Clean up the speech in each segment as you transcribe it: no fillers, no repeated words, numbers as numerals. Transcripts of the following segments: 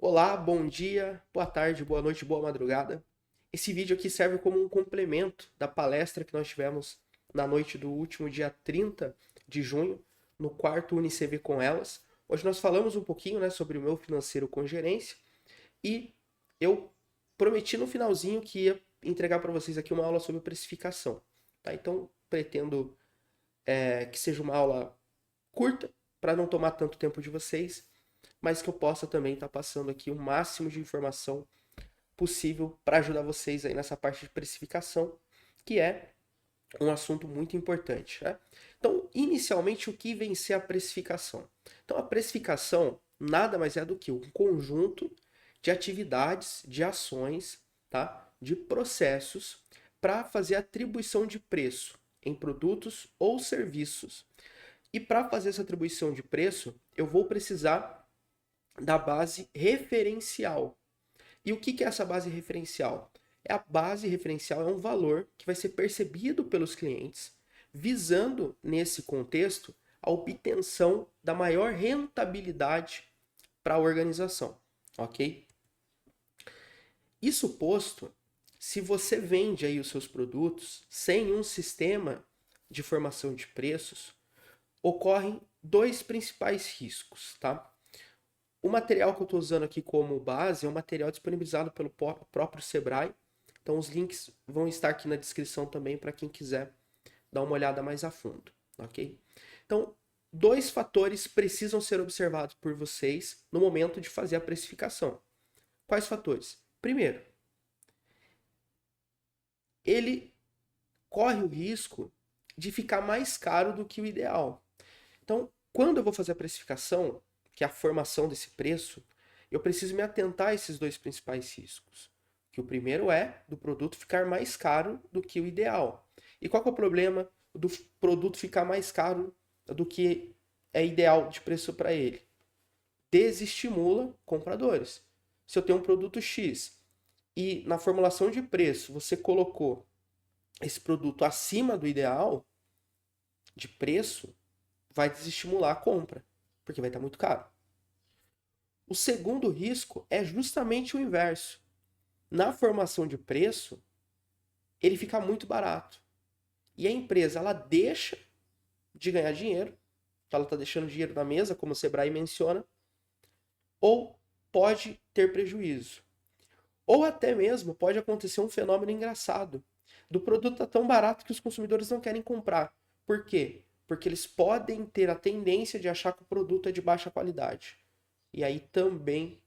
Olá, bom dia, boa tarde, boa noite, boa madrugada. Esse vídeo aqui serve como um complemento da palestra que nós tivemos na noite do último dia 30 de junho, no quarto UniCV com elas. Hoje nós falamos um pouquinho, sobre o meu financeiro com gerência e eu prometi no finalzinho que ia entregar para vocês aqui uma aula sobre precificação. Tá? Então pretendo que seja uma aula curta, para não tomar tanto tempo de vocês, mas que eu possa também estar passando aqui o máximo de informação possível para ajudar vocês aí nessa parte de precificação, que é um assunto muito importante, né? Então, inicialmente, o que vem ser a precificação? Então, a precificação nada mais é do que um conjunto de atividades, de ações, tá? De processos para fazer atribuição de preço em produtos ou serviços. E para fazer essa atribuição de preço, eu vou precisar da base referencial. E o que é essa base referencial? A base referencial é um valor que vai ser percebido pelos clientes, visando, nesse contexto, a obtenção da maior rentabilidade para a organização, ok? Isso posto, se você vende aí os seus produtos sem um sistema de formação de preços, ocorrem dois principais riscos, tá? O material que eu estou usando aqui como base é um material disponibilizado pelo próprio Sebrae. Então os links vão estar aqui na descrição também para quem quiser dar uma olhada mais a fundo, ok? Então, dois fatores precisam ser observados por vocês no momento de fazer a precificação. Quais fatores? Primeiro, ele corre o risco de ficar mais caro do que o ideal. Então, quando eu vou fazer a precificação, que é a formação desse preço, eu preciso me atentar a esses dois principais riscos. Que o primeiro é do produto ficar mais caro do que o ideal. E qual que é o problema do produto ficar mais caro do que é ideal de preço para ele? Desestimula compradores. Se eu tenho um produto X e na formulação de preço você colocou esse produto acima do ideal de preço, vai desestimular a compra, porque vai estar muito caro. O segundo risco é justamente o inverso. Na formação de preço, ele fica muito barato. E a empresa ela deixa de ganhar dinheiro, ela está deixando dinheiro na mesa, como o Sebrae menciona, ou pode ter prejuízo. Ou até mesmo pode acontecer um fenômeno engraçado. Do produto tá tão barato que os consumidores não querem comprar. Por quê? Porque eles podem ter a tendência de achar que o produto é de baixa qualidade. E aí também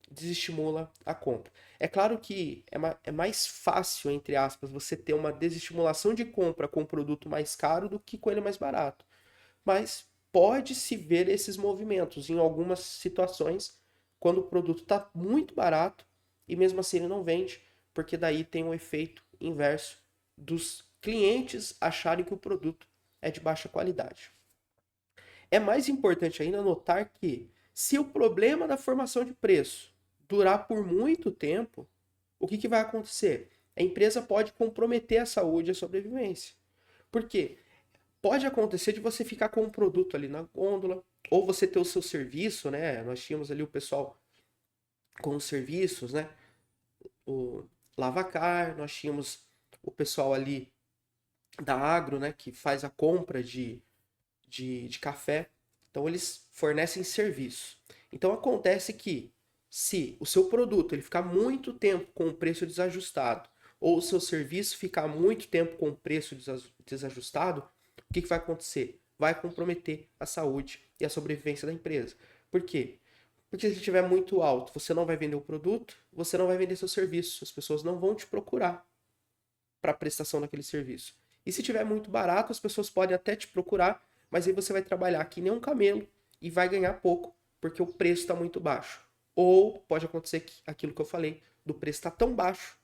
desestimula a compra. É claro que é mais fácil, entre aspas, você ter uma desestimulação de compra com um produto mais caro do que com ele mais barato. Mas pode-se ver esses movimentos em algumas situações quando o produto está muito barato e mesmo assim ele não vende, porque daí tem um efeito inverso dos clientes acharem que o produto é de baixa qualidade. É mais importante ainda notar que, se o problema da formação de preço durar por muito tempo, o que vai acontecer? A empresa pode comprometer a saúde e a sobrevivência. Por quê? Pode acontecer de você ficar com um produto ali na gôndola, ou você ter o seu serviço, né? Nós tínhamos ali o pessoal com os serviços, né? O Lavacar, nós tínhamos o pessoal ali da Agro, né? Que faz a compra de café. Então eles fornecem serviço. Então acontece que se o seu produto ele ficar muito tempo com o preço desajustado, ou o seu serviço ficar muito tempo com o preço desajustado, o que vai acontecer? Vai comprometer a saúde e a sobrevivência da empresa. Por quê? Porque se ele estiver muito alto, você não vai vender o produto, você não vai vender seu serviço, as pessoas não vão te procurar para a prestação daquele serviço. E se estiver muito barato, as pessoas podem até te procurar, mas aí você vai trabalhar que nem um camelo e vai ganhar pouco, porque o preço está muito baixo. Ou pode acontecer que aquilo que eu falei, do preço está tão baixo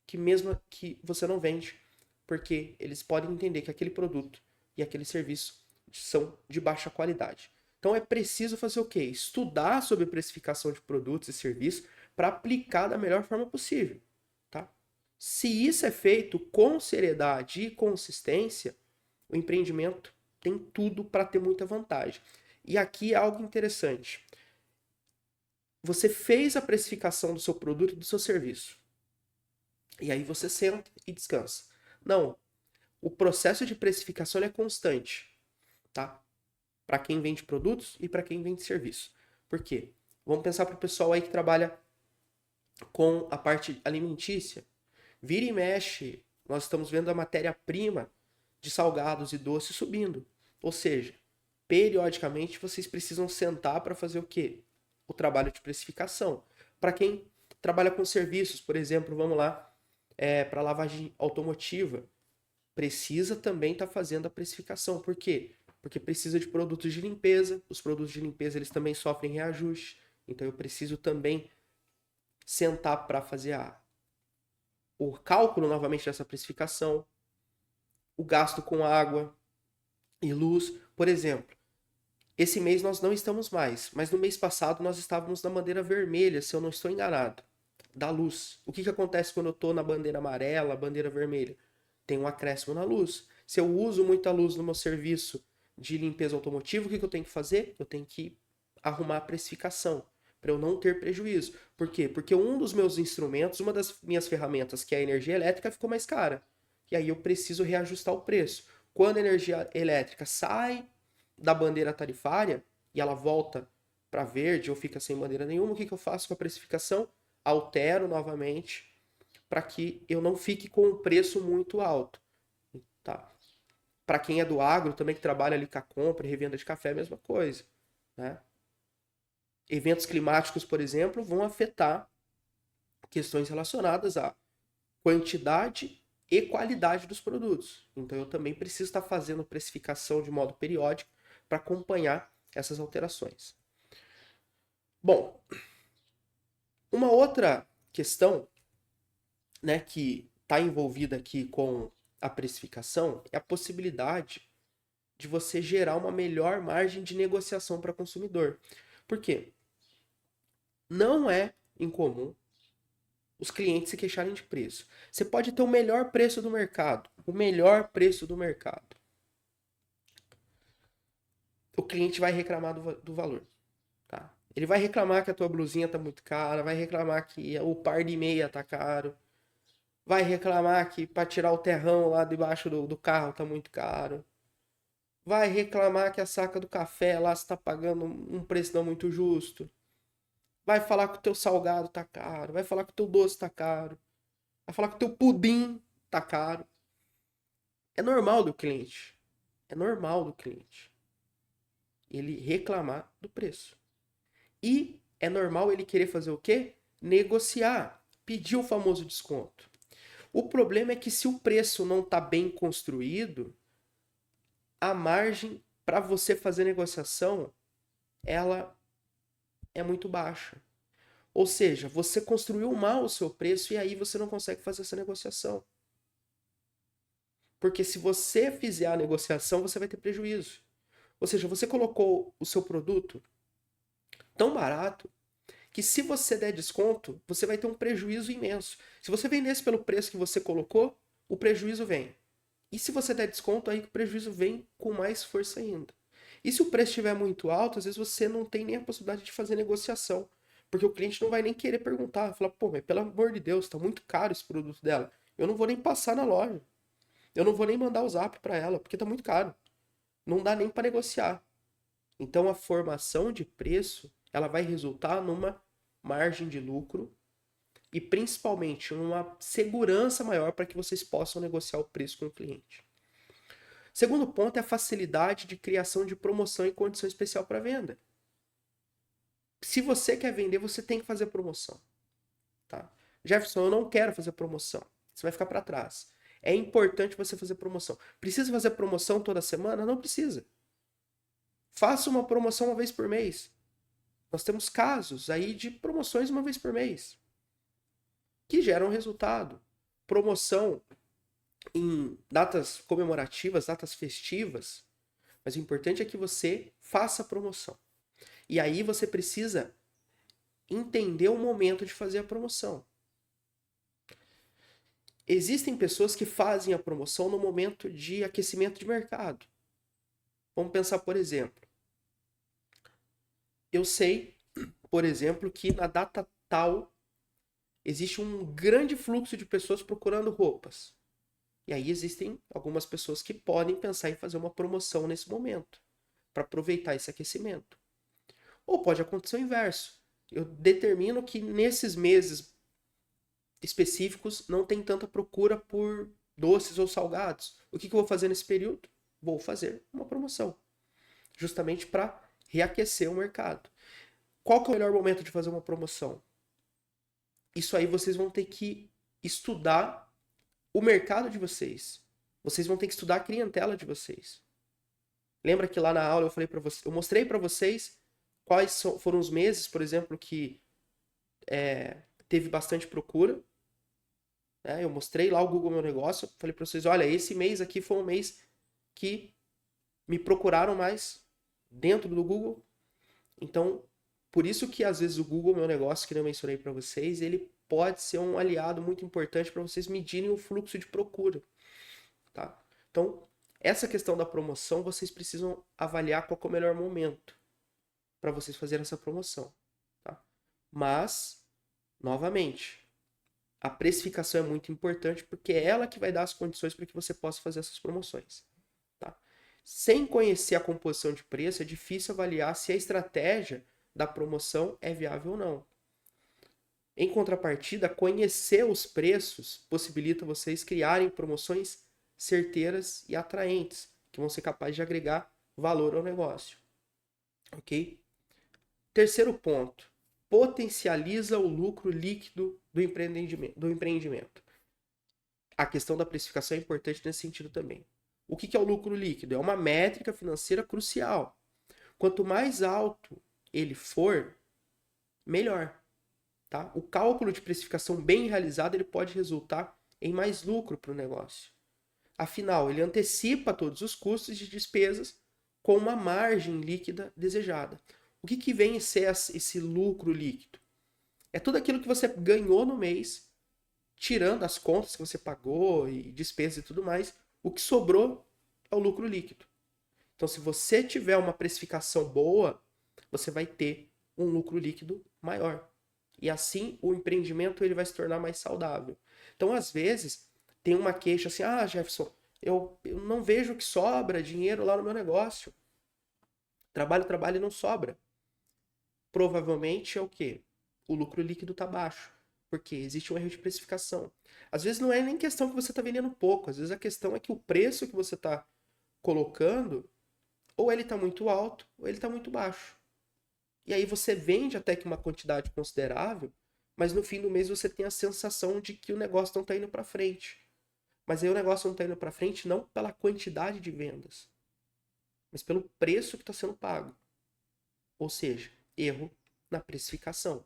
que mesmo que você não vende, porque eles podem entender que aquele produto e aquele serviço são de baixa qualidade. Então é preciso fazer o quê? Estudar sobre precificação de produtos e serviços para aplicar da melhor forma possível, tá? Se isso é feito com seriedade e consistência, o empreendimento tem tudo para ter muita vantagem. E aqui é algo interessante. você fez a precificação do seu produto e do seu serviço. E aí você senta e descansa. Não. O processo de precificação é constante, tá? Para quem vende produtos e para quem vende serviço. Por quê? Vamos pensar para o pessoal aí que trabalha com a parte alimentícia. Vira e mexe, nós estamos vendo a matéria-prima de salgados e doces subindo. Ou seja, periodicamente vocês precisam sentar para fazer o quê? O trabalho de precificação. Para quem trabalha com serviços, por exemplo, vamos lá, para lavagem automotiva, precisa também estar fazendo a precificação. Por quê? Porque precisa de produtos de limpeza. Os produtos de limpeza eles também sofrem reajuste. Então eu preciso também sentar para fazer o cálculo novamente dessa precificação. O gasto com água e luz. Por exemplo, esse mês nós não estamos mais, mas no mês passado nós estávamos na bandeira vermelha, se eu não estou enganado, da luz. O que acontece quando eu estou na bandeira amarela, bandeira vermelha? Tem um acréscimo na luz. Se eu uso muita luz no meu serviço de limpeza automotiva, o que eu tenho que fazer? Eu tenho que arrumar a precificação para eu não ter prejuízo. Por quê? Porque um dos meus instrumentos, uma das minhas ferramentas, que é a energia elétrica, ficou mais cara. E aí eu preciso reajustar o preço. Quando a energia elétrica sai da bandeira tarifária e ela volta para verde ou fica sem bandeira nenhuma, o que eu faço com a precificação? Altero novamente para que eu não fique com um preço muito alto. Tá? Para quem é do agro, também que trabalha ali com a compra e revenda de café, é a mesma coisa. Né? Eventos climáticos, por exemplo, vão afetar questões relacionadas à quantidade e qualidade dos produtos. Então eu também preciso estar fazendo precificação de modo periódico para acompanhar essas alterações. Bom, uma outra questão, né, que está envolvida aqui com a precificação é a possibilidade de você gerar uma melhor margem de negociação para o consumidor. Por quê? Não é incomum os clientes se queixarem de preço. Você pode ter o melhor preço do mercado. O melhor preço do mercado. O cliente vai reclamar do valor. Tá? Ele vai reclamar que a tua blusinha tá muito cara, vai reclamar que o par de meia tá caro, vai reclamar que para tirar o terrão lá debaixo do carro tá muito caro, vai reclamar que a saca do café lá está pagando um preço não muito justo, vai falar que o teu salgado tá caro, vai falar que o teu doce tá caro, vai falar que o teu pudim tá caro. É normal do cliente. É normal do cliente ele reclamar do preço. E é normal ele querer fazer o quê? Negociar, pedir o famoso desconto. O problema é que se o preço não está bem construído, a margem para você fazer negociação, ela é muito baixa. Ou seja, você construiu mal o seu preço e aí você não consegue fazer essa negociação. Porque se você fizer a negociação, você vai ter prejuízo. Ou seja, você colocou o seu produto tão barato que se você der desconto, você vai ter um prejuízo imenso. Se você vendesse pelo preço que você colocou, o prejuízo vem. E se você der desconto, aí o prejuízo vem com mais força ainda. E se o preço estiver muito alto, às vezes você não tem nem a possibilidade de fazer negociação. Porque o cliente não vai nem querer perguntar. Vai falar, pô, mas pelo amor de Deus, tá muito caro esse produto dela. Eu não vou nem passar na loja. Eu não vou nem mandar o zap para ela, porque tá muito caro. Não dá nem para negociar. Então a formação de preço, ela vai resultar numa margem de lucro e principalmente uma segurança maior para que vocês possam negociar o preço com o cliente. Segundo ponto é a facilidade de criação de promoção e condição especial para venda. Se você quer vender, você tem que fazer promoção. Tá? Jefferson, eu não quero fazer promoção. Você vai ficar para trás. É importante você fazer promoção. Precisa fazer promoção toda semana? Não precisa. Faça uma promoção uma vez por mês. Nós temos casos aí de promoções uma vez por mês que geram resultado. Promoção em datas comemorativas, datas festivas. Mas o importante é que você faça a promoção. E aí você precisa entender o momento de fazer a promoção. Existem pessoas que fazem a promoção no momento de aquecimento de mercado. Vamos pensar, por exemplo, eu sei por exemplo, que na data tal existe um grande fluxo de pessoas procurando roupas. E aí existem algumas pessoas que podem pensar em fazer uma promoção nesse momento, para aproveitar esse aquecimento. Ou pode acontecer o inverso. Eu determino que nesses meses específicos não tem tanta procura por doces ou salgados. O que eu vou fazer nesse período? Vou fazer uma promoção, justamente para reaquecer o mercado. Qual que é o melhor momento de fazer uma promoção? Isso aí vocês vão ter que estudar o mercado de vocês. Vocês vão ter que estudar a clientela de vocês. Lembra que lá na aula eu falei para vocês, eu mostrei para vocês quais foram os meses, por exemplo, que teve bastante procura. Né? Eu mostrei lá o Google Meu Negócio, falei para vocês, olha, esse mês aqui foi um mês que me procuraram mais dentro do Google. Então, por isso que às vezes o Google Meu Negócio, que eu mencionei para vocês, ele pode ser um aliado muito importante para vocês medirem o fluxo de procura. Tá? Então, essa questão da promoção, vocês precisam avaliar qual é o melhor momento para vocês fazerem essa promoção. Tá? Mas, novamente, a precificação é muito importante porque é ela que vai dar as condições para que você possa fazer essas promoções. Tá? Sem conhecer a composição de preço, é difícil avaliar se a estratégia da promoção é viável ou não. Em contrapartida, conhecer os preços possibilita vocês criarem promoções certeiras e atraentes, que vão ser capazes de agregar valor ao negócio. Ok? Terceiro ponto, potencializa o lucro líquido do empreendimento. A questão da precificação é importante nesse sentido também. O que é o lucro líquido? É uma métrica financeira crucial. Quanto mais alto ele for, melhor. Tá? O cálculo de precificação bem realizado ele pode resultar em mais lucro para o negócio. Afinal, ele antecipa todos os custos e despesas com uma margem líquida desejada. O que vem a ser esse lucro líquido? É tudo aquilo que você ganhou no mês, tirando as contas que você pagou e despesas e tudo mais, o que sobrou é o lucro líquido. Então, se você tiver uma precificação boa, você vai ter um lucro líquido maior. E assim o empreendimento ele vai se tornar mais saudável. Então, às vezes, tem uma queixa assim: ah, Jefferson, eu não vejo que sobra dinheiro lá no meu negócio. Trabalho, trabalho e não sobra. Provavelmente é o quê? O lucro líquido está baixo. Porque existe um erro de precificação. Às vezes não é nem questão que você está vendendo pouco, às vezes a questão é que o preço que você está colocando, ou ele está muito alto, ou ele está muito baixo. E aí você vende até que uma quantidade considerável, mas no fim do mês você tem a sensação de que o negócio não está indo para frente. Mas aí o negócio não está indo para frente não pela quantidade de vendas, mas pelo preço que está sendo pago. Ou seja, erro na precificação.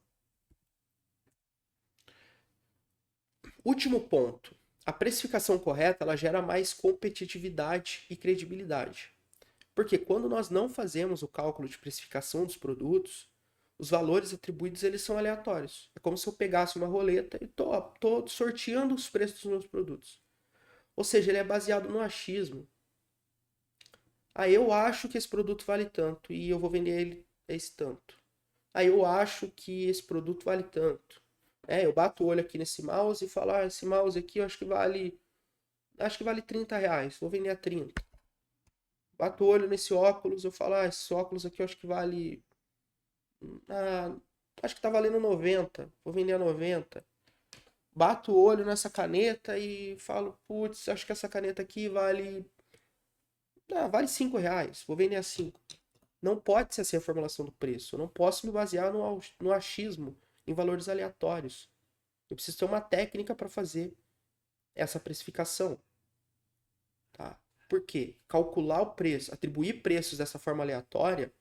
Último ponto. A precificação correta ela gera mais competitividade e credibilidade. Porque quando nós não fazemos o cálculo de precificação dos produtos, os valores atribuídos eles são aleatórios. É como se eu pegasse uma roleta e tô sorteando os preços dos meus produtos. Ou seja, ele é baseado no achismo. Ah, eu acho que esse produto vale tanto e eu vou vender ele a esse tanto. Ah, eu acho que esse produto vale tanto. Eu bato o olho aqui nesse mouse e falo, ah, esse mouse aqui eu acho que vale R$ 30, vou vender a 30. Bato o olho nesse óculos, eu falo, ah, esse óculos aqui eu acho que vale, ah, acho que tá valendo 90, vou vender a 90. Bato o olho nessa caneta e falo, putz, acho que essa caneta aqui vale R$ 5, vou vender a 5. Não pode ser assim a formulação do preço. Eu não posso me basear no achismo, em valores aleatórios. Eu preciso ter uma técnica para fazer essa precificação. Tá? Por quê? Calcular o preço, atribuir preços dessa forma aleatória,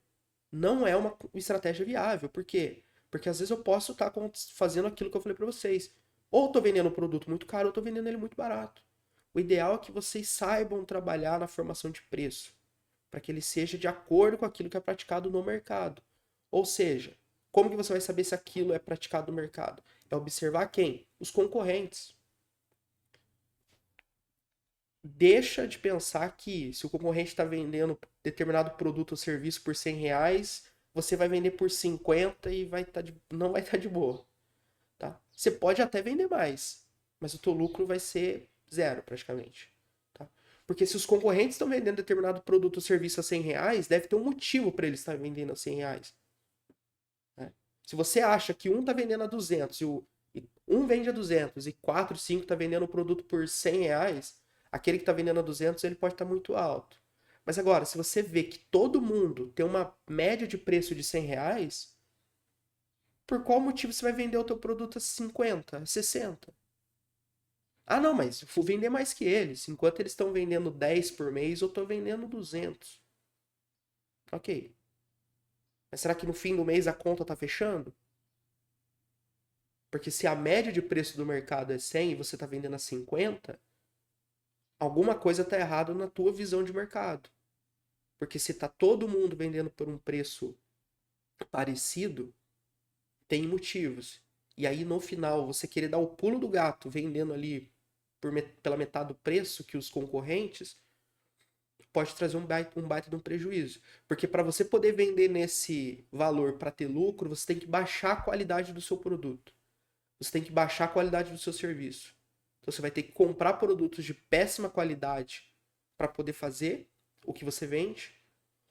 não é uma estratégia viável. Por quê? Porque às vezes eu posso estar fazendo aquilo que eu falei para vocês. Ou estou vendendo um produto muito caro, ou estou vendendo ele muito barato. O ideal é que vocês saibam trabalhar na formação de preço, para que ele seja de acordo com aquilo que é praticado no mercado. Ou seja, como que você vai saber se aquilo é praticado no mercado? É observar quem? Os concorrentes. Deixa de pensar que se o concorrente está vendendo determinado produto ou serviço por R$ 100, você vai vender por 50 e não vai estar de boa, tá? Você pode até vender mais, mas o teu lucro vai ser zero praticamente, tá? Porque se os concorrentes estão vendendo determinado produto ou serviço a R$ 100, deve ter um motivo para eles estarem vendendo a R$ 100, né? Se você acha que um está vendendo a 200 e um vende a 200 e 4, 5 está vendendo o produto por R$ 100, aquele que está vendendo a 200 ele pode estar muito alto. Mas agora, se você vê que todo mundo tem uma média de preço de R$ 100, por qual motivo você vai vender o teu produto a 50, 60? Ah, não, mas eu vou vender mais que eles. Enquanto eles estão vendendo 10 por mês, eu estou vendendo 200. Ok. Mas será que no fim do mês a conta está fechando? Porque se a média de preço do mercado é 100 e você está vendendo a 50, alguma coisa está errada na tua visão de mercado. Porque se está todo mundo vendendo por um preço parecido, tem motivos. E aí no final você querer dar o pulo do gato vendendo ali pela metade do preço que os concorrentes, pode trazer um baita de um prejuízo. Porque para você poder vender nesse valor para ter lucro, você tem que baixar a qualidade do seu produto. Você tem que baixar a qualidade do seu serviço. Então você vai ter que comprar produtos de péssima qualidade para poder fazer o que você vende,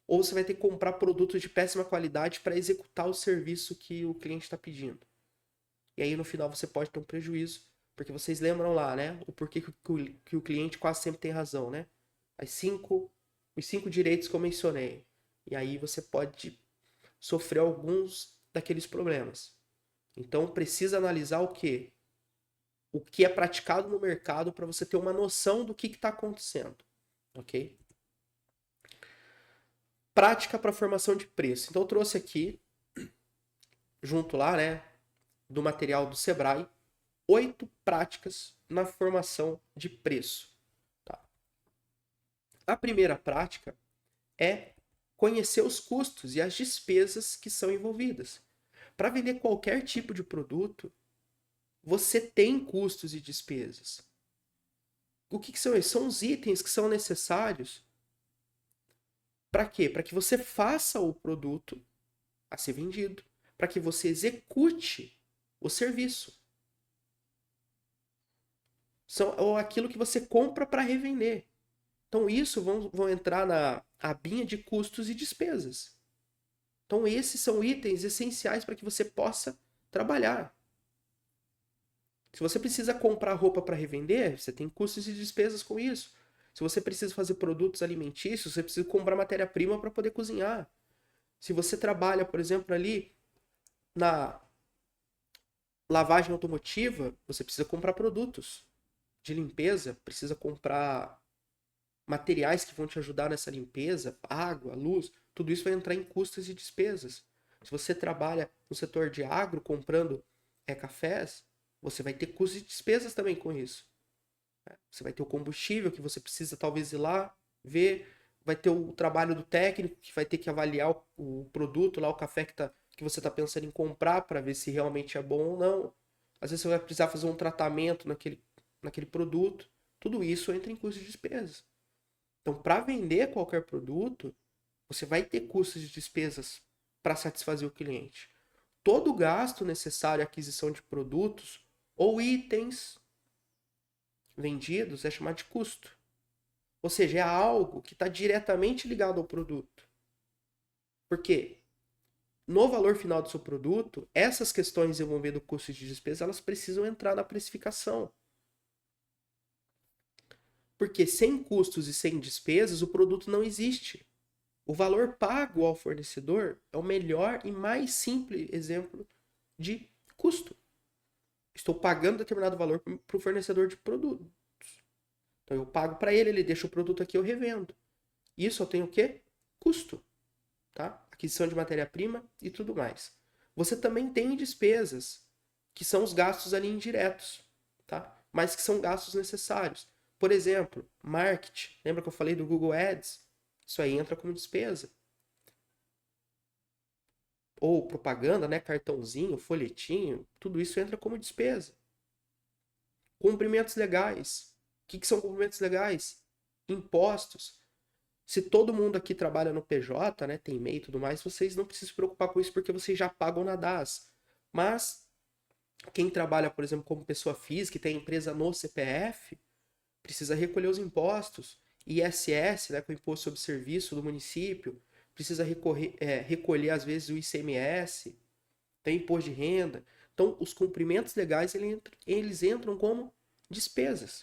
ou você vai ter que comprar produtos de péssima qualidade para executar o serviço que o cliente está pedindo. E aí no final você pode ter um prejuízo, porque vocês lembram lá, né? O porquê que o cliente quase sempre tem razão, né? Os cinco direitos que eu mencionei. E aí você pode sofrer alguns daqueles problemas. Então precisa analisar o quê? O que é praticado no mercado para você ter uma noção do que está acontecendo. Ok? Prática para formação de preço. Então eu trouxe aqui, junto lá, né? Do material do Sebrae, 8 práticas na formação de preço. Tá? A primeira prática é conhecer os custos e as despesas que são envolvidas. Para vender qualquer tipo de produto, você tem custos e despesas. O que são esses? São os itens que são necessários. Para quê? Para que você faça o produto a ser vendido. Para que você execute o serviço. Ou aquilo que você compra para revender. Então, isso vão entrar na abinha de custos e despesas. Então, esses são itens essenciais para que você possa trabalhar. Se você precisa comprar roupa para revender, você tem custos e despesas com isso. Se você precisa fazer produtos alimentícios, você precisa comprar matéria-prima para poder cozinhar. Se você trabalha, por exemplo, ali na lavagem automotiva, você precisa comprar produtos de limpeza, precisa comprar materiais que vão te ajudar nessa limpeza, água, luz, tudo isso vai entrar em custos e despesas. Se você trabalha no setor de agro comprando cafés, você vai ter custos e despesas também com isso. Você vai ter o combustível que você precisa talvez ir lá ver, vai ter o trabalho do técnico que vai ter que avaliar o produto, lá o café que você está pensando em comprar para ver se realmente é bom ou não. Às vezes você vai precisar fazer um tratamento naquele produto. Tudo isso entra em custos e despesas. Então, para vender qualquer produto, você vai ter custos e despesas para satisfazer o cliente. Todo gasto necessário à aquisição de produtos ou itens vendidos é chamado de custo. Ou seja, é algo que está diretamente ligado ao produto. Por quê? No valor final do seu produto, essas questões envolvendo custos de despesa, elas precisam entrar na precificação. Porque sem custos e sem despesas, o produto não existe. O valor pago ao fornecedor é o melhor e mais simples exemplo de custo. Estou pagando determinado valor para o fornecedor de produtos. Então eu pago para ele, ele deixa o produto aqui, eu revendo. Isso eu tenho o quê? Custo. Tá? Aquisição de matéria-prima e tudo mais. Você também tem despesas, que são os gastos ali indiretos, tá? Mas que são gastos necessários. Por exemplo, marketing. Lembra que eu falei do Google Ads? Isso aí entra como despesa. Ou propaganda, né? Cartãozinho, folhetinho, tudo isso entra como despesa. Cumprimentos legais. O que são cumprimentos legais? Impostos. Se todo mundo aqui trabalha no PJ, né, tem MEI e tudo mais, vocês não precisam se preocupar com isso porque vocês já pagam na DAS. Mas quem trabalha, por exemplo, como pessoa física e tem empresa no CPF, precisa recolher os impostos. ISS, né, com o Imposto sobre Serviço do município, precisa recolher, às vezes, o ICMS, tem imposto de renda. Então, os cumprimentos legais, eles entram como despesas.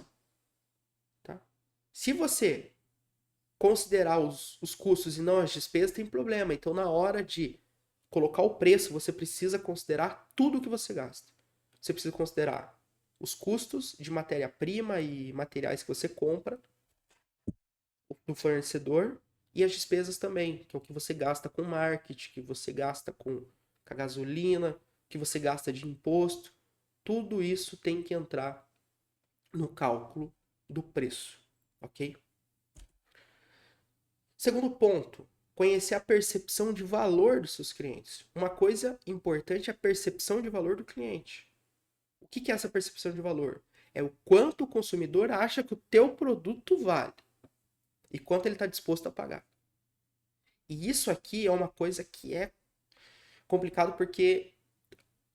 Tá? Se você considerar os custos e não as despesas, tem problema. Então, na hora de colocar o preço, você precisa considerar tudo o que você gasta. Você precisa considerar os custos de matéria-prima e materiais que você compra do fornecedor e as despesas também, que é o que você gasta com marketing, que você gasta com a gasolina, que você gasta de imposto. Tudo isso tem que entrar no cálculo do preço, ok? Segundo ponto, conhecer a percepção de valor dos seus clientes. Uma coisa importante é a percepção de valor do cliente. O que é essa percepção de valor? É o quanto o consumidor acha que o teu produto vale e quanto ele está disposto a pagar. E isso aqui é uma coisa que é complicado porque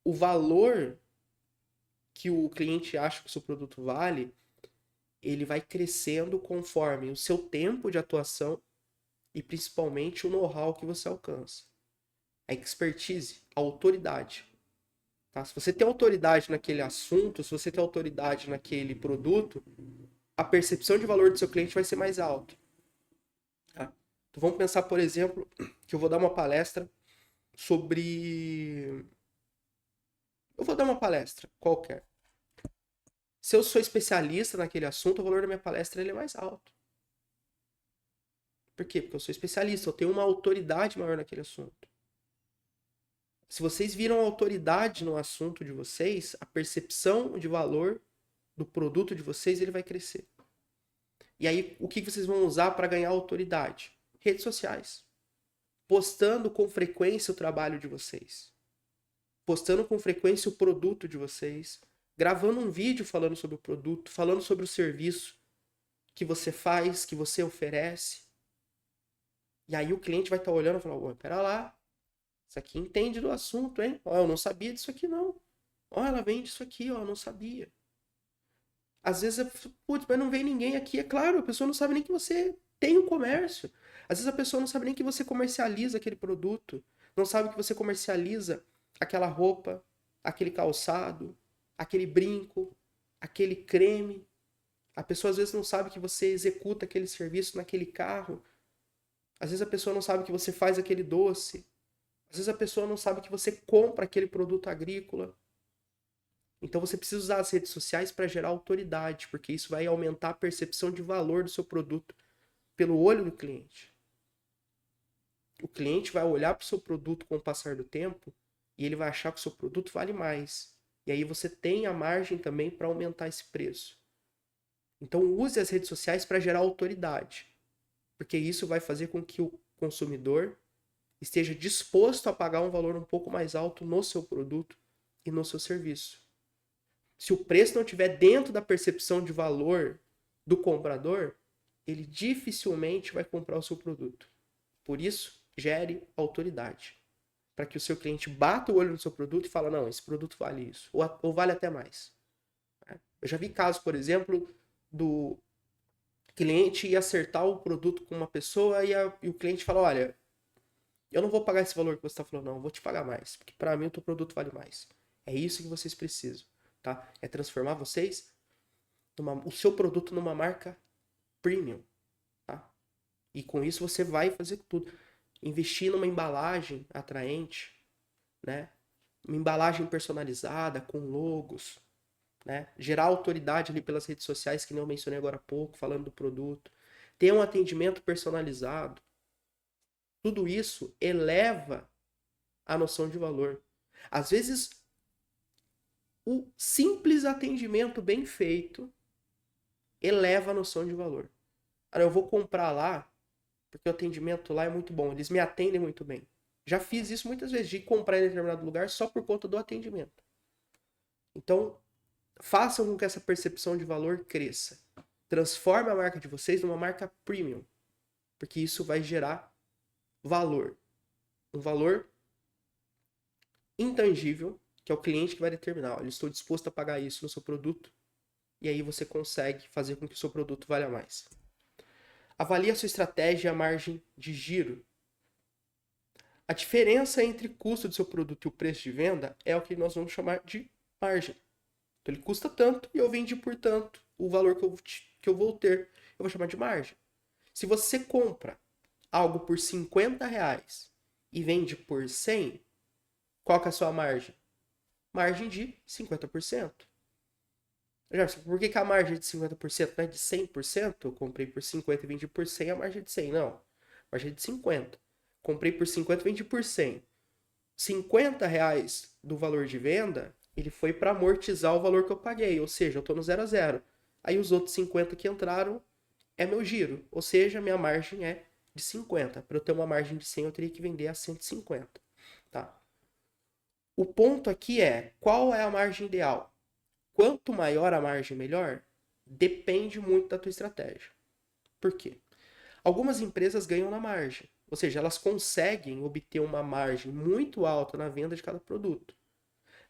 o valor que o cliente acha que o seu produto vale, ele vai crescendo conforme o seu tempo de atuação e principalmente o know-how que você alcança. A expertise, a autoridade. Tá? Se você tem autoridade naquele assunto, se você tem autoridade naquele produto, a percepção de valor do seu cliente vai ser mais alta. Tá? Então vamos pensar, por exemplo, que eu vou dar uma palestra sobre. Eu vou dar uma palestra qualquer. Se eu sou especialista naquele assunto, o valor da minha palestra ele é mais alto. Por quê? Porque eu sou especialista, eu tenho uma autoridade maior naquele assunto. Se vocês viram autoridade no assunto de vocês, a percepção de valor do produto de vocês ele vai crescer. E aí, o que vocês vão usar para ganhar autoridade? Redes sociais. Postando com frequência o trabalho de vocês. Postando com frequência o produto de vocês. Gravando um vídeo falando sobre o produto, falando sobre o serviço que você faz, que você oferece. E aí o cliente vai estar olhando e falando, pera lá, isso aqui entende do assunto, hein? Ó, eu não sabia disso aqui não. Ó, ela vende isso aqui, ó, eu não sabia. Às vezes, putz, mas não vem ninguém aqui. É claro, a pessoa não sabe nem que você tem um comércio. Às vezes a pessoa não sabe nem que você comercializa aquele produto. Não sabe que você comercializa aquela roupa, aquele calçado, aquele brinco, aquele creme. A pessoa às vezes não sabe que você executa aquele serviço naquele carro. Às vezes a pessoa não sabe que você faz aquele doce. Às vezes a pessoa não sabe que você compra aquele produto agrícola. Então você precisa usar as redes sociais para gerar autoridade, porque isso vai aumentar a percepção de valor do seu produto pelo olho do cliente. O cliente vai olhar para o seu produto com o passar do tempo e ele vai achar que o seu produto vale mais. E aí você tem a margem também para aumentar esse preço. Então use as redes sociais para gerar autoridade, porque isso vai fazer com que o consumidor esteja disposto a pagar um valor um pouco mais alto no seu produto e no seu serviço. Se o preço não estiver dentro da percepção de valor do comprador, ele dificilmente vai comprar o seu produto. Por isso, gere autoridade. Para que o seu cliente bata o olho no seu produto e fale, não, esse produto vale isso. Ou vale até mais. Eu já vi casos, por exemplo, do cliente ir acertar o produto com uma pessoa e o cliente fala, olha, eu não vou pagar esse valor que você está falando, não, eu vou te pagar mais, porque para mim o teu produto vale mais. É isso que vocês precisam, tá? É transformar vocês, o seu produto numa marca premium, tá? E com isso você vai fazer tudo. Investir numa embalagem atraente, né? Uma embalagem personalizada, com logos, né? Gerar autoridade ali pelas redes sociais, que nem eu mencionei agora há pouco, falando do produto. Ter um atendimento personalizado. Tudo isso eleva a noção de valor. Às vezes, o simples atendimento bem feito eleva a noção de valor. Cara, eu vou comprar lá, porque o atendimento lá é muito bom, eles me atendem muito bem. Já fiz isso muitas vezes, de comprar em determinado lugar só por conta do atendimento. Então, façam com que essa percepção de valor cresça. Transforme a marca de vocês numa marca premium. Porque isso vai gerar valor. Um valor intangível, que é o cliente que vai determinar. Olha, estou disposto a pagar isso no seu produto. E aí você consegue fazer com que o seu produto valha mais. Avalie a sua estratégia e a margem de giro. A diferença entre o custo do seu produto e o preço de venda é o que nós vamos chamar de margem. Então ele custa tanto e eu vendi por tanto o valor que eu vou ter. Eu vou chamar de margem. Se você compra algo por R$ 50 e vende por 100, qual que é a sua margem? Margem de 50%. Por que a margem é de 50% não é de 100%? Eu comprei por 50 e vendi por 100, a margem é de 100. Não, a margem é de 50. Comprei por 50 e vendi por 100. R$ 50 do valor de venda, ele foi para amortizar o valor que eu paguei. Ou seja, eu estou no 0 a 0. Aí os outros 50 que entraram é meu giro. Ou seja, minha margem é de 50. Para eu ter uma margem de 100, eu teria que vender a 150. Tá? O ponto aqui é, qual é a margem ideal? Quanto maior a margem, melhor? Depende muito da tua estratégia. Por quê? Algumas empresas ganham na margem. Ou seja, elas conseguem obter uma margem muito alta na venda de cada produto.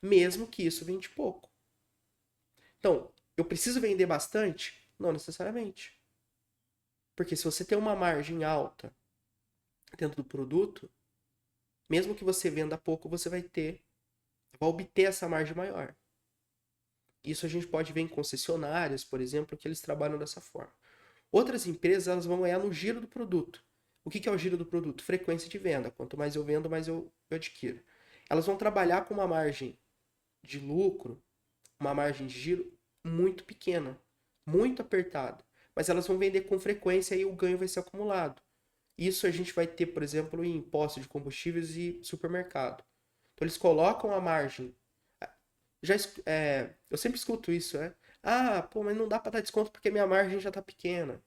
Mesmo que isso vende pouco. Então, eu preciso vender bastante? Não necessariamente. Porque se você tem uma margem alta dentro do produto, mesmo que você venda pouco, você vai obter essa margem maior. Isso a gente pode ver em concessionárias, por exemplo, que eles trabalham dessa forma. Outras empresas elas vão ganhar no giro do produto. O que é o giro do produto? Frequência de venda. Quanto mais eu vendo, mais eu adquiro. Elas vão trabalhar com uma margem de lucro, uma margem de giro muito pequena, muito apertada. Mas elas vão vender com frequência e o ganho vai ser acumulado. Isso a gente vai ter, por exemplo, em impostos de combustíveis e supermercado. Então eles colocam a margem. Eu sempre escuto isso, né? Ah, pô, mas não dá para dar desconto porque minha margem já está pequena.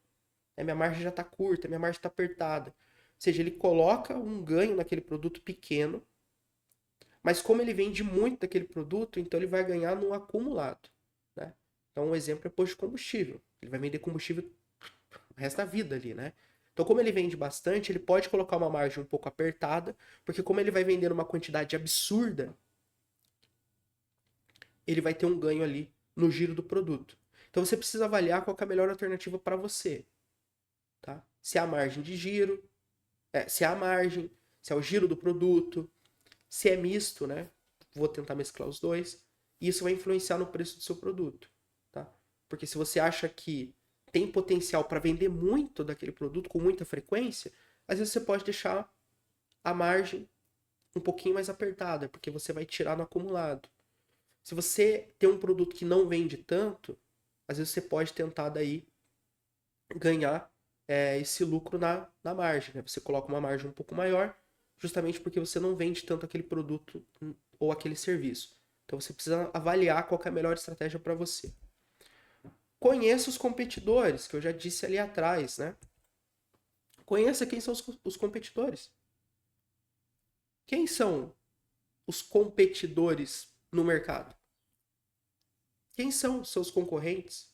Minha margem já está curta, minha margem está apertada. Ou seja, ele coloca um ganho naquele produto pequeno, mas como ele vende muito daquele produto, então ele vai ganhar no acumulado. Né? Então, um exemplo é posto de combustível. Ele vai vender combustível o resto da vida ali, né? Então, como ele vende bastante, ele pode colocar uma margem um pouco apertada, porque como ele vai vender uma quantidade absurda, ele vai ter um ganho ali no giro do produto. Então, você precisa avaliar qual é a melhor alternativa para você. Tá? Se é a margem de giro, se é a margem, se é o giro do produto, se é misto, né? Vou tentar mesclar os dois. E isso vai influenciar no preço do seu produto. Tá? Porque se você acha que tem potencial para vender muito daquele produto com muita frequência, às vezes você pode deixar a margem um pouquinho mais apertada, porque você vai tirar no acumulado. Se você tem um produto que não vende tanto, às vezes você pode tentar daí ganhar esse lucro na margem. Né? Você coloca uma margem um pouco maior, justamente porque você não vende tanto aquele produto ou aquele serviço. Então você precisa avaliar qual é a melhor estratégia para você. Conheça os competidores, que eu já disse ali atrás, né? Conheça quem são os competidores. Quem são os competidores no mercado? Quem são os seus concorrentes?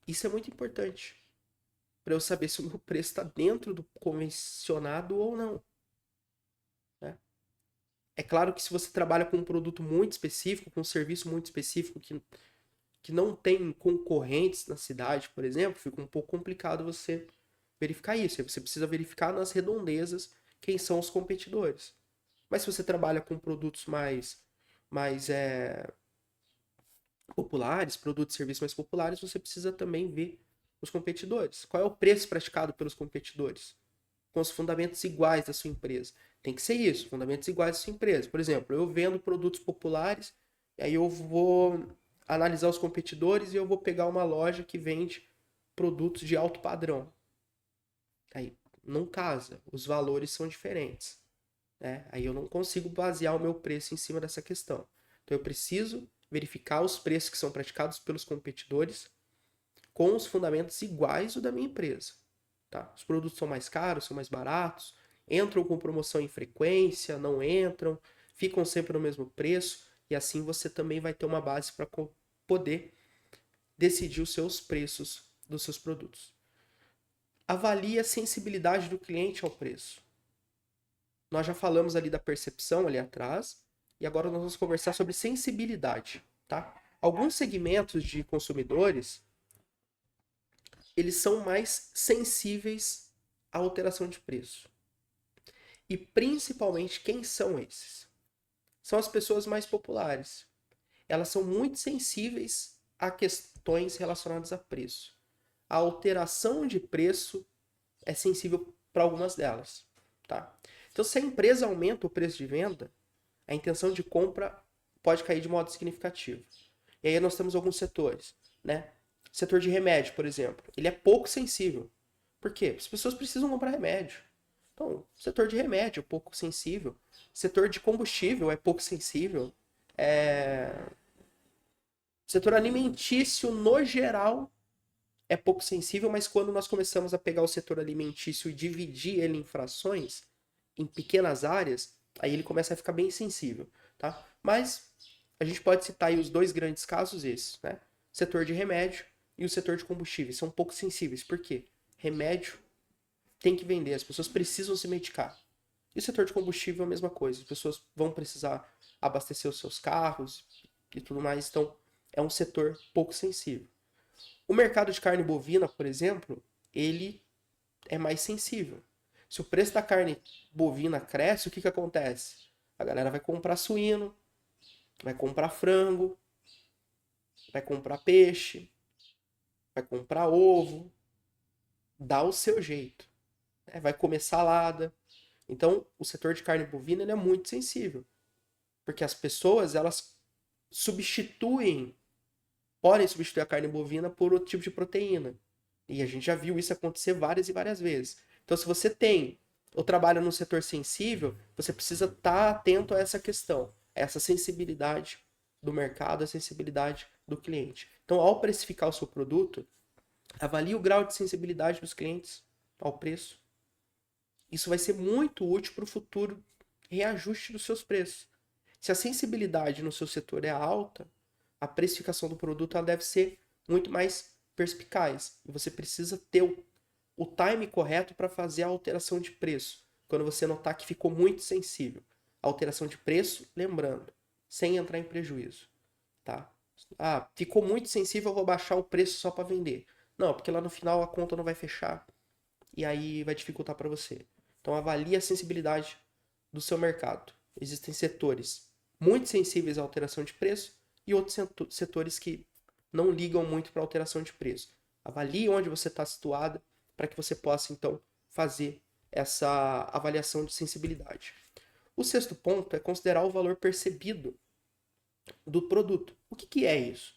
Isso é muito importante para eu saber se o meu preço está dentro do convencionado ou não. Né? É claro que se você trabalha com um produto muito específico, com um serviço muito específico que não tem concorrentes na cidade, por exemplo, fica um pouco complicado você verificar isso. Aí você precisa verificar nas redondezas quem são os competidores. Mas se você trabalha com produtos mais populares, produtos e serviços mais populares, você precisa também ver os competidores. Qual é o preço praticado pelos competidores? Com os fundamentos iguais da sua empresa. Tem que ser isso, fundamentos iguais da sua empresa. Por exemplo, eu vendo produtos populares, e aí eu vou analisar os competidores e eu vou pegar uma loja que vende produtos de alto padrão. Aí não casa, os valores são diferentes. Né? Aí eu não consigo basear o meu preço em cima dessa questão. Então eu preciso verificar os preços que são praticados pelos competidores com os fundamentos iguais ao da minha empresa. Tá? Os produtos são mais caros, são mais baratos, entram com promoção em frequência, não entram, ficam sempre no mesmo preço, e assim você também vai ter uma base para poder decidir os seus preços dos seus produtos. avalie a sensibilidade do cliente ao preço. Nós já falamos ali da percepção ali atrás, e agora nós vamos conversar sobre sensibilidade, tá? Alguns segmentos de consumidores, eles são mais sensíveis à alteração de preço. E principalmente, quem são esses? São as pessoas mais populares. Elas são muito sensíveis a questões relacionadas a preço. A alteração de preço é sensível para algumas delas, tá? Então, se a empresa aumenta o preço de venda, a intenção de compra pode cair de modo significativo. E aí nós temos alguns setores, né? O setor de remédio, por exemplo, ele é pouco sensível. Por quê? As pessoas precisam comprar remédio. Então, o setor de remédio é pouco sensível. O setor de combustível é pouco sensível. O setor alimentício, no geral, é pouco sensível, mas quando nós começamos a pegar o setor alimentício e dividir ele em frações, em pequenas áreas, aí ele começa a ficar bem sensível, tá? Mas a gente pode citar aí os dois grandes casos esses, né? O setor de remédio e o setor de combustíveis são pouco sensíveis. Por quê? Remédio tem que vender, as pessoas precisam se medicar. E o setor de combustível é a mesma coisa, as pessoas vão precisar abastecer os seus carros e tudo mais, então é um setor pouco sensível. O mercado de carne bovina, por exemplo, ele é mais sensível. Se o preço da carne bovina cresce, o que acontece? A galera vai comprar suíno, vai comprar frango, vai comprar peixe, vai comprar ovo, dá o seu jeito, né? Vai comer salada. Então, o setor de carne bovina ele é muito sensível, porque as pessoas elas substituem, podem substituir a carne bovina por outro tipo de proteína. E a gente já viu isso acontecer várias e várias vezes. Então, se você tem ou trabalha num setor sensível, você precisa estar atento a essa questão, a essa sensibilidade do mercado, a sensibilidade do cliente. Então, ao precificar o seu produto, avalie o grau de sensibilidade dos clientes ao preço. Isso vai ser muito útil para o futuro reajuste dos seus preços. Se a sensibilidade no seu setor é alta, a precificação do produto ela deve ser muito mais perspicaz. E você precisa ter o time correto para fazer a alteração de preço. Quando você notar que ficou muito sensível. A alteração de preço, lembrando, sem entrar em prejuízo. Tá? Ah, ficou muito sensível, eu vou baixar o preço só para vender. Não, porque lá no final a conta não vai fechar e aí vai dificultar para você. Então avalie a sensibilidade do seu mercado. Existem setores muito sensíveis à alteração de preço e outros setores que não ligam muito para a alteração de preço. Avalie onde você está situado para que você possa, então, fazer essa avaliação de sensibilidade. O sexto ponto é considerar o valor percebido do produto. O que é isso?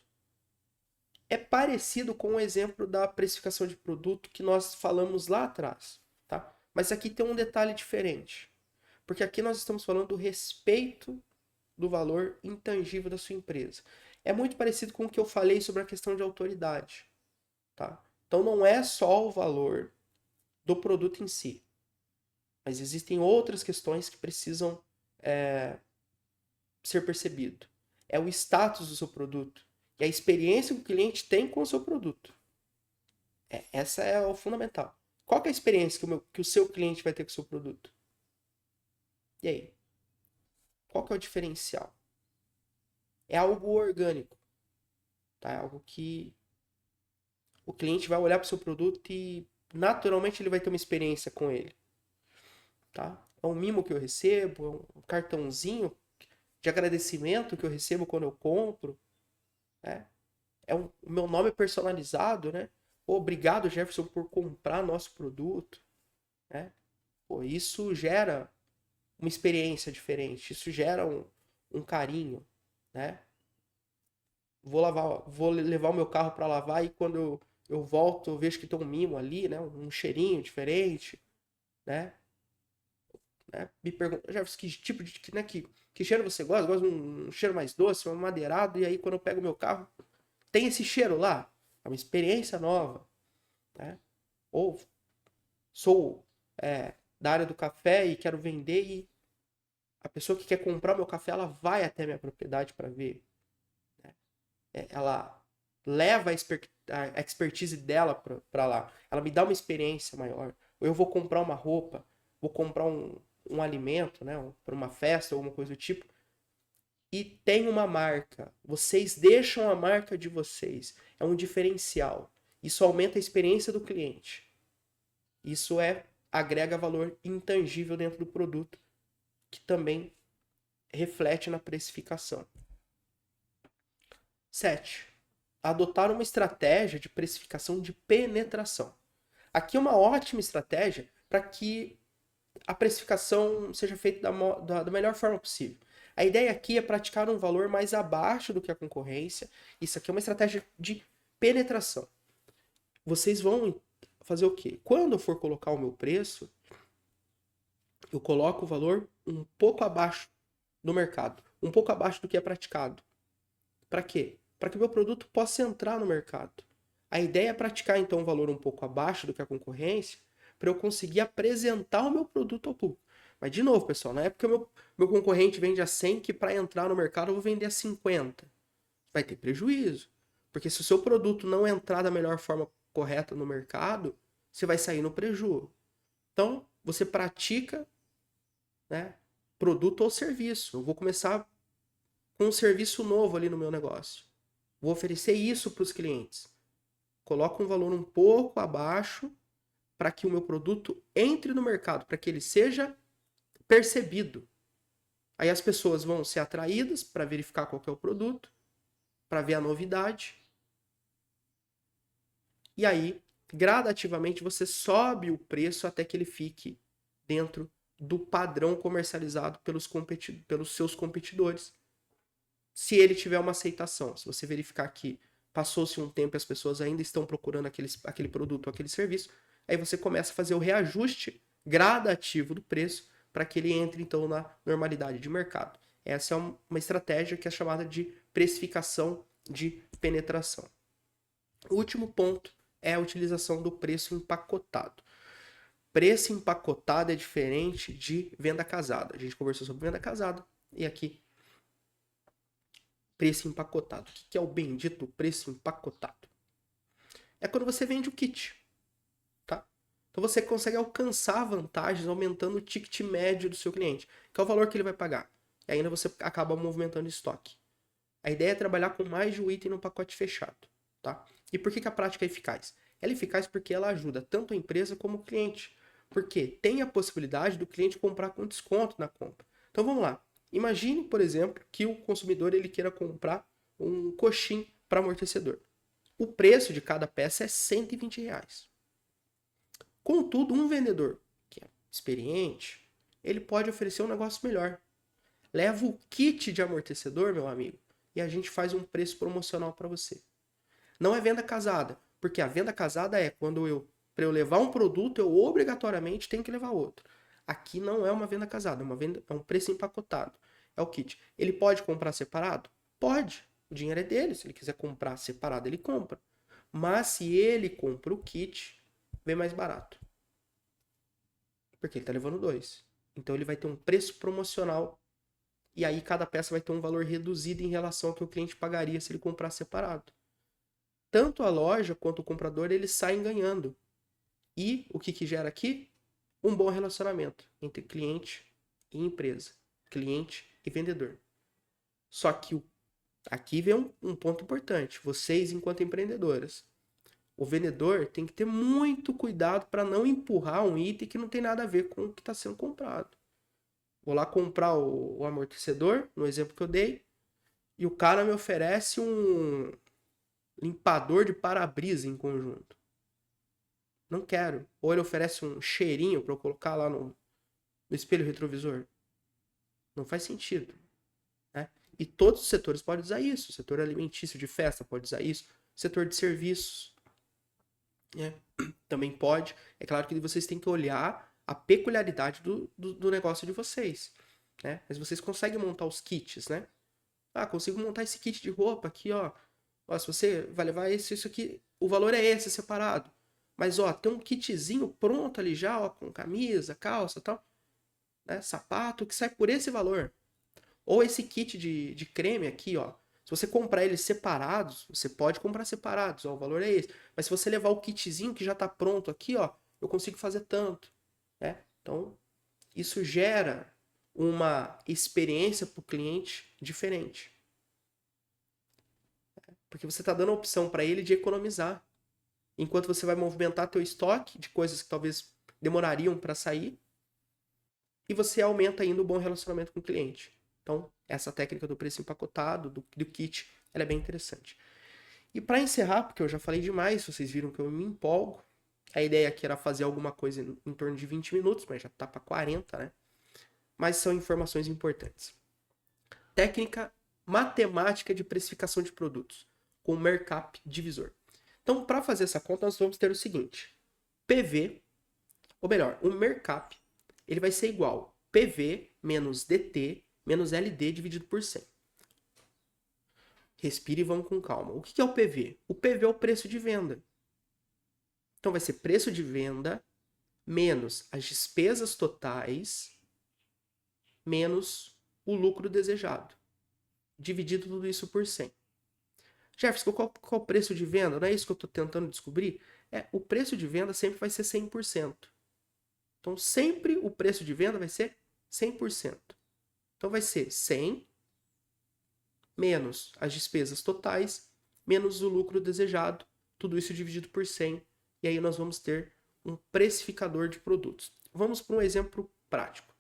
É parecido com o exemplo da precificação de produto que nós falamos lá atrás, tá? Mas aqui tem um detalhe diferente. Porque aqui nós estamos falando do respeito do valor intangível da sua empresa. É muito parecido com o que eu falei sobre a questão de autoridade, tá? Então não é só o valor do produto em si, mas existem outras questões que precisam ser percebido. É o status do seu produto e a experiência que o cliente tem com o seu produto. Essa é o fundamental. Qual que é a experiência que o seu cliente vai ter com o seu produto? E aí? Qual que é o diferencial? É algo orgânico, tá? É algo que o cliente vai olhar para o seu produto e naturalmente ele vai ter uma experiência com ele, tá? É um mimo que eu recebo, é um cartãozinho de agradecimento que eu recebo quando eu compro, né? O meu nome personalizado, né? Obrigado, Jefferson, por comprar nosso produto, né? Pô, isso gera uma experiência diferente, isso gera um carinho, né? Vou levar o meu carro para lavar e quando eu volto eu vejo que tem um mimo ali, né? Um cheirinho diferente, né? Me pergunta, já que tipo de né, que cheiro você gosta? Gosta de um cheiro mais doce, um madeirado, e aí quando eu pego o meu carro, tem esse cheiro lá. É uma experiência nova, né? Ou sou da área do café e quero vender e a pessoa que quer comprar o meu café, ela vai até a minha propriedade para ver. Né? Ela leva a expertise dela para lá. Ela me dá uma experiência maior. Ou eu vou comprar uma roupa, vou comprar um alimento, né, para uma festa ou alguma coisa do tipo, e tem uma marca. Vocês deixam a marca de vocês. É um diferencial. Isso aumenta a experiência do cliente. Isso agrega valor intangível dentro do produto, que também reflete na precificação. 7. Adotar uma estratégia de precificação de penetração. Aqui é uma ótima estratégia para que a precificação seja feita da melhor forma possível. A ideia aqui é praticar um valor mais abaixo do que a concorrência. Isso aqui é uma estratégia de penetração. Vocês vão fazer o quê? Quando eu for colocar o meu preço, eu coloco o valor um pouco abaixo do mercado, um pouco abaixo do que é praticado. Para quê? Para que o meu produto possa entrar no mercado. A ideia é praticar então um valor um pouco abaixo do que a concorrência, para eu conseguir apresentar o meu produto ao público. Mas de novo, pessoal, não é porque o meu concorrente vende a 100 que para entrar no mercado eu vou vender a 50. Vai ter prejuízo. Porque se o seu produto não entrar da melhor forma correta no mercado, você vai sair no prejuízo. Então, você pratica, né, produto ou serviço. Eu vou começar com um serviço novo ali no meu negócio. Vou oferecer isso para os clientes. Coloco um valor um pouco abaixo para que o meu produto entre no mercado, para que ele seja percebido. Aí as pessoas vão ser atraídas para verificar qual que é o produto, para ver a novidade. E aí, gradativamente, você sobe o preço até que ele fique dentro do padrão comercializado pelos seus competidores. Se ele tiver uma aceitação, se você verificar que passou-se um tempo e as pessoas ainda estão procurando aquele produto ou aquele serviço, aí você começa a fazer o reajuste gradativo do preço para que ele entre então na normalidade de mercado. Essa é uma estratégia que é chamada de precificação de penetração. O último ponto é a utilização do preço empacotado. Preço empacotado é diferente de venda casada. A gente conversou sobre venda casada e aqui preço empacotado. O que é o bendito preço empacotado? É quando você vende o kit, tá? Então você consegue alcançar vantagens aumentando o ticket médio do seu cliente, que é o valor que ele vai pagar. E ainda você acaba movimentando estoque. A ideia é trabalhar com mais de um item no pacote fechado, tá? E por que a prática é eficaz? Ela é eficaz porque ela ajuda tanto a empresa como o cliente. Porque tem a possibilidade do cliente comprar com desconto na compra. Então vamos lá. Imagine, por exemplo, que o consumidor ele queira comprar um coxim para amortecedor. O preço de cada peça é R$ 120. Contudo, um vendedor que é experiente, ele pode oferecer um negócio melhor. Leva o kit de amortecedor, meu amigo, e a gente faz um preço promocional para você. Não é venda casada, porque a venda casada é quando para eu levar um produto, eu obrigatoriamente tenho que levar outro. Aqui não é uma venda casada, é um preço empacotado. É o kit. Ele pode comprar separado? Pode. O dinheiro é dele. Se ele quiser comprar separado, ele compra. Mas se ele compra o kit, vem mais barato. Porque ele está levando dois. Então ele vai ter um preço promocional. E aí cada peça vai ter um valor reduzido em relação ao que o cliente pagaria se ele comprar separado. Tanto a loja quanto o comprador, eles saem ganhando. E o que gera aqui? Um bom relacionamento entre cliente e empresa. Cliente e vendedor. Só que aqui vem um ponto importante. Vocês, enquanto empreendedoras, o vendedor tem que ter muito cuidado para não empurrar um item que não tem nada a ver com o que está sendo comprado. Vou lá comprar o amortecedor, no exemplo que eu dei, e o cara me oferece um limpador de para-brisa em conjunto. Não quero. Ou ele oferece um cheirinho para eu colocar lá no espelho retrovisor. Não faz sentido. Né? E todos os setores podem usar isso. O setor alimentício de festa pode usar isso. O setor de serviços também pode. É claro que vocês têm que olhar a peculiaridade do negócio de vocês. Né? Mas vocês conseguem montar os kits, né? Ah, consigo montar esse kit de roupa aqui, ó. Ó, se você vai levar isso aqui, o valor é esse, separado. Mas, ó, tem um kitzinho pronto ali já, ó, com camisa, calça e tal. Né? Sapato, que sai por esse valor. Ou esse kit de creme aqui, ó. Se você comprar eles separados, você pode comprar separados, ó, o valor é esse. Mas se você levar o kitzinho que já está pronto aqui, ó, eu consigo fazer tanto, né? Então, isso gera uma experiência para o cliente diferente. Porque você está dando a opção para ele de economizar. Enquanto você vai movimentar teu estoque de coisas que talvez demorariam para sair, e você aumenta ainda o bom relacionamento com o cliente. Então, essa técnica do preço empacotado, do kit, ela é bem interessante. E para encerrar, porque eu já falei demais, vocês viram que eu me empolgo, a ideia aqui era fazer alguma coisa em torno de 20 minutos, mas já tá para 40, né? Mas são informações importantes. Técnica matemática de precificação de produtos, com Mercap divisor. Então, para fazer essa conta, nós vamos ter o seguinte: PV, ou melhor, o Mercap, ele vai ser igual PV menos DT menos LD dividido por 100. Respire e vamos com calma. O que é o PV? O PV é o preço de venda. Então vai ser preço de venda menos as despesas totais menos o lucro desejado. Dividido tudo isso por 100. Jefferson, qual é o preço de venda? Não é isso que eu estou tentando descobrir? O preço de venda sempre vai ser 100%. Então sempre o preço de venda vai ser 100%. Então vai ser 100 menos as despesas totais menos o lucro desejado. Tudo isso dividido por 100. E aí nós vamos ter um precificador de produtos. Vamos para um exemplo prático.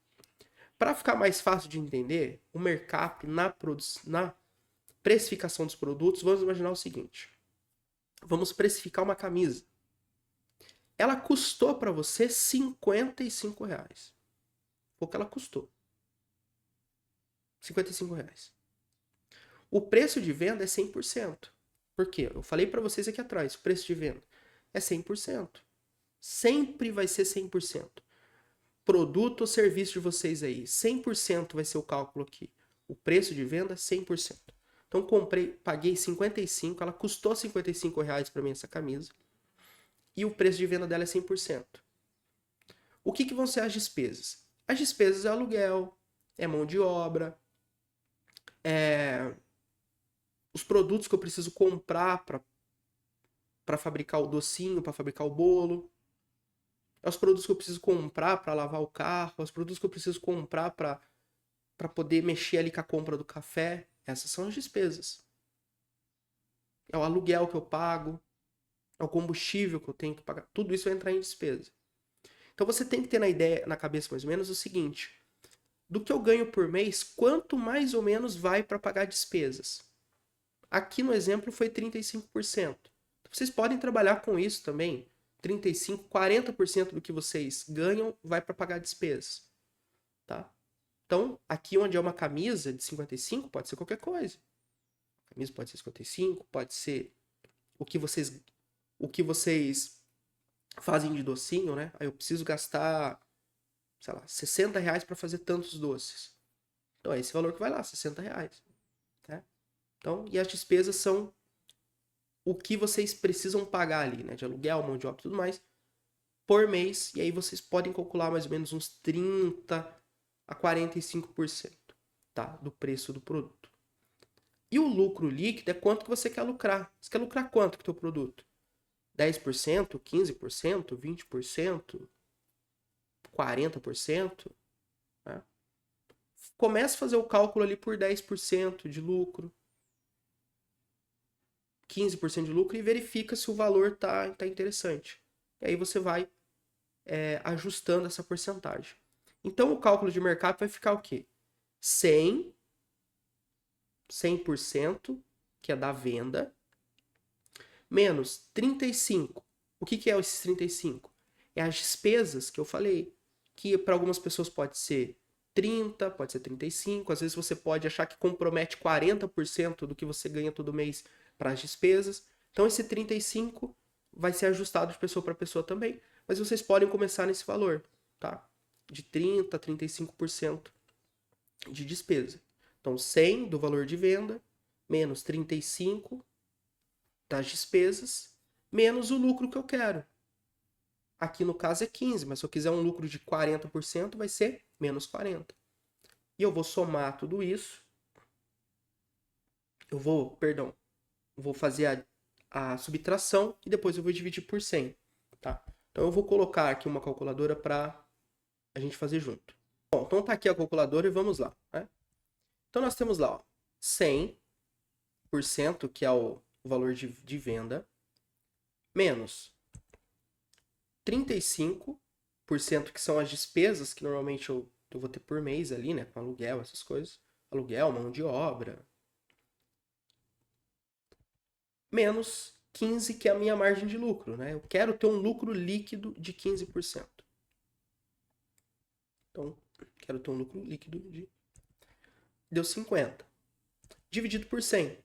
Para ficar mais fácil de entender, o Mercap na precificação dos produtos, vamos imaginar o seguinte. Vamos precificar uma camisa. Ela custou para você R$55. Foi o que ela custou. R$55. O preço de venda é 100%. Por quê? Eu falei para vocês aqui atrás, o preço de venda é 100%. Sempre vai ser 100%. Produto ou serviço de vocês aí, 100% vai ser o cálculo aqui. O preço de venda, 100%. Então paguei 55, ela custou R$55 para mim essa camisa. E o preço de venda dela é 100%. O que vão ser as despesas? As despesas é aluguel, é mão de obra, os produtos que eu preciso comprar para fabricar o docinho, para fabricar o bolo. É os produtos que eu preciso comprar para lavar o carro, é os produtos que eu preciso comprar para poder mexer ali com a compra do café. Essas são as despesas. É o aluguel que eu pago, é o combustível que eu tenho que pagar. Tudo isso vai entrar em despesa. Então você tem que ter na cabeça mais ou menos o seguinte: do que eu ganho por mês, quanto mais ou menos vai para pagar despesas? Aqui no exemplo foi 35%. Vocês podem trabalhar com isso também. 35%, 40% do que vocês ganham vai para pagar despesas. Tá? Então, aqui onde é uma camisa de 55, pode ser qualquer coisa. A camisa pode ser 55, pode ser o que vocês fazem de docinho, né? Aí eu preciso gastar, sei lá, R$60 para fazer tantos doces. Então é esse valor que vai lá, R$60. Né? Então, e as despesas são o que vocês precisam pagar ali, né? De aluguel, mão de obra e tudo mais, por mês. E aí vocês podem calcular mais ou menos uns 30% a 45%, tá? Do preço do produto. E o lucro líquido é quanto que você quer lucrar. Você quer lucrar quanto com o teu produto? 10%, 15%, 20%, 40%? Né? Comece a fazer o cálculo ali por 10% de lucro, 15% de lucro e verifica se o valor tá interessante. E aí você vai ajustando essa porcentagem. Então o cálculo de mercado vai ficar o quê? 100%, que é da venda, menos 35%. O que é esses 35%? É as despesas que eu falei, que para algumas pessoas pode ser 30%, pode ser 35%, às vezes você pode achar que compromete 40% do que você ganha todo mês para as despesas. Então esse 35% vai ser ajustado de pessoa para pessoa também, mas vocês podem começar nesse valor, tá? De 30% a 35% de despesa. Então 100 do valor de venda, menos 35 das despesas, menos o lucro que eu quero. Aqui no caso é 15, mas se eu quiser um lucro de 40%, vai ser menos 40. E eu vou somar tudo isso vou fazer a subtração e depois eu vou dividir por 100, tá? Então eu vou colocar aqui uma calculadora para a gente fazer junto. Bom, então tá aqui a calculadora e vamos lá, né? Então nós temos lá, ó, 100%, que é o valor de venda, menos 35%, que são as despesas que normalmente eu vou ter por mês ali, né? Com aluguel, essas coisas. Aluguel, mão de obra. Menos 15, que é a minha margem de lucro, né? Eu quero ter um lucro líquido de 15%. Então, quero ter um lucro líquido de... Deu 50. Dividido por 100.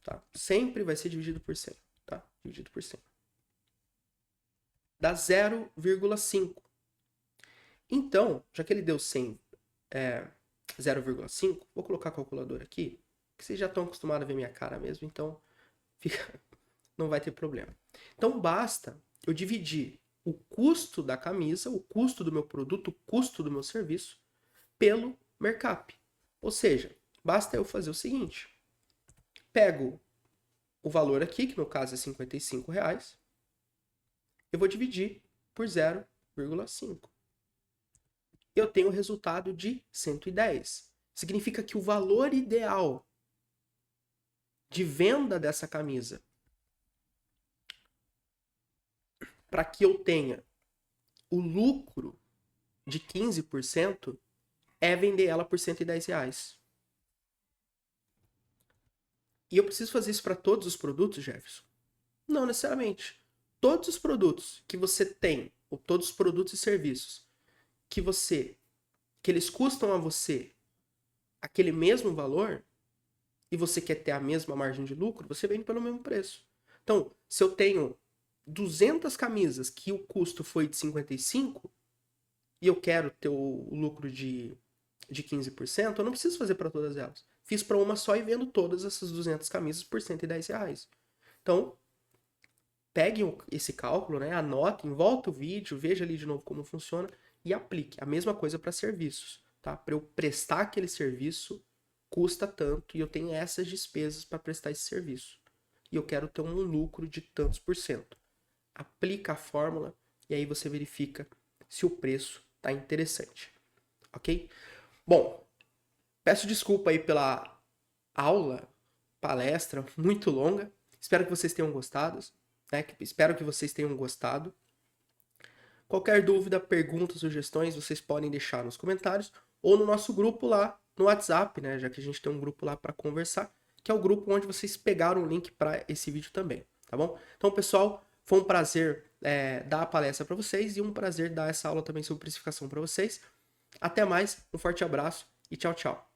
Tá? Sempre vai ser dividido por 100. Tá? Dividido por 100. Dá 0,5. Então, já que ele deu 0,5, vou colocar a calculadora aqui, que vocês já estão acostumados a ver minha cara mesmo, então não vai ter problema. Então, basta eu dividir o custo da camisa, o custo do meu produto, o custo do meu serviço, pelo mercap. Ou seja, basta eu fazer o seguinte. Pego o valor aqui, que no caso é R$55, eu vou dividir por 0,5. Eu tenho o resultado de 110. Significa que o valor ideal de venda dessa camisa para que eu tenha o lucro de 15% é vender ela por R$110. E eu preciso fazer isso para todos os produtos, Jefferson? Não necessariamente. Todos os produtos que você tem, ou todos os produtos e serviços que eles custam a você aquele mesmo valor e você quer ter a mesma margem de lucro, você vende pelo mesmo preço. Então, se eu tenho 200 camisas que o custo foi de 55 e eu quero ter o lucro de 15%, eu não preciso fazer para todas elas. Fiz para uma só e vendo todas essas 200 camisas por R$110. Então, peguem esse cálculo, né? Anotem, volta o vídeo, veja ali de novo como funciona e aplique. A mesma coisa para serviços, tá? Para eu prestar aquele serviço, custa tanto e eu tenho essas despesas para prestar esse serviço. E eu quero ter um lucro de tantos por cento. Aplica a fórmula e aí você verifica se o preço está interessante. Ok? Bom, peço desculpa aí pela aula, palestra muito longa. Espero que vocês tenham gostado. Né? Espero que vocês tenham gostado. Qualquer dúvida, pergunta, sugestões, vocês podem deixar nos comentários ou no nosso grupo lá no WhatsApp, né? Já que a gente tem um grupo lá para conversar, que é o grupo onde vocês pegaram o link para esse vídeo também, tá bom? Então, pessoal, foi um prazer dar a palestra para vocês e um prazer dar essa aula também sobre precificação para vocês. Até mais, um forte abraço e tchau, tchau.